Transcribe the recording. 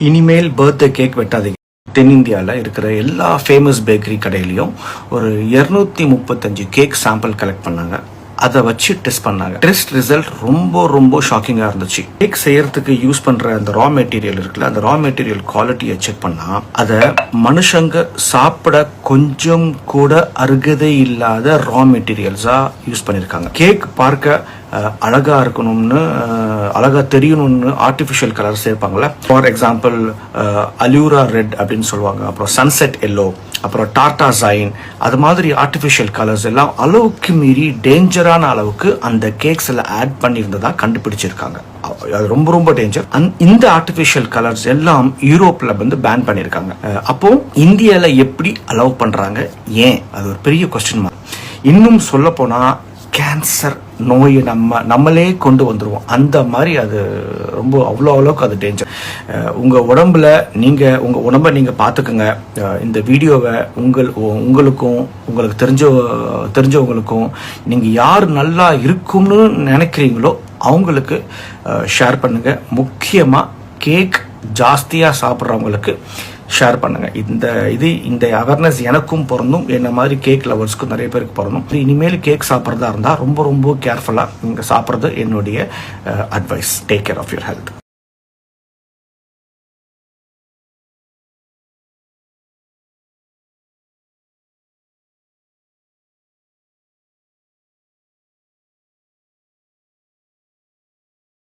இனிமேல் birthday cake வெட்டாதீங்க. தென்னிந்தியாவில் இருக்கிற எல்லா ஃபேமஸ் பேக்கரி கடையிலையும் ஒரு 235 கேக் சாம்பிள் கலெக்ட் பண்ணாங்க. அதை வச்சு டெஸ்ட் பண்ணாங்க. டெஸ்ட் ரிசல்ட் ரொம்ப ஷாக்கிங்காக இருந்துச்சு. கேக் செய்யறதுக்கு யூஸ் பண்ற அந்த ரா மெட்டீரியல் இருக்குல்ல, அந்த ரா மெட்டீரியல் குவாலிட்டியை செக் பண்ணா அதை மனுஷங்க சாப்பிட கொஞ்சம் கூட அருகதை இல்லாத ரா மெட்டீரியல்ஸா யூஸ் பண்ணியிருக்காங்க. கேக் பார்க்க அழகா இருக்கணும்னு, அழகா தெரியணும்னு ஆர்டிஃபிஷியல் கலர் சேர்ப்பாங்கல்ல. ஃபார் எக்ஸாம்பிள் அலூரா ரெட் அப்படின்னு சொல்லுவாங்க, அப்புறம் சன்செட் எல்லோ, அப்புறம் டார்டா ஜைன், அது மாதிரி ஆர்டிஃபிஷியல் கலர்ஸ் எல்லாம் அளவுக்கு மீறி டேஞ்சரான அளவுக்கு அந்த கேக்ஸ்ல ஆட் பண்ணியிருந்ததா கண்டுபிடிச்சிருக்காங்க. அது ரொம்ப டேஞ்சர். இந்த ஆர்டிஃபிஷியல் கலர்ஸ் எல்லாம் யூரோப்ல வந்து பேன் பண்ணியிருக்காங்க. அப்போ இந்தியால எப்படி அலோவ் பண்றாங்க, ஏன்? அது ஒரு பெரிய கொஸ்டின் மார்க். இன்னும் சொல்ல போனா கேன்சர் நோயை நம்மளே கொண்டு வந்துருவோம். அந்த மாதிரி அது அவ்வளோ அளவுக்கு அது டேஞ்சர். உங்கள் உடம்பை நீங்கள் பார்த்துக்குங்க. இந்த வீடியோவை உங்களுக்கும் உங்களுக்கு தெரிஞ்சவங்களுக்கும் நீங்கள் யார் நல்லா இருக்கும்னு நினைக்கிறீங்களோ அவங்களுக்கு ஷேர் பண்ணுங்க. முக்கியமாக கேக் ஜாஸ்தியாக சாப்பிட்றவங்களுக்கு ஷேர் பண்ணுங்க. இந்த அவேர்னஸ் எனக்கும் பொருந்தும், என்ன மாதிரி கேக் லவர்ஸ்க்கும் நிறைய பேருக்கு பொருந்தும். இனிமேல் கேக் சாப்பிட்றதா இருந்தால் ரொம்ப கேர்ஃபுல்லாக நீங்கள் சாப்பிட்றது என்னுடைய advice. Take care of your health.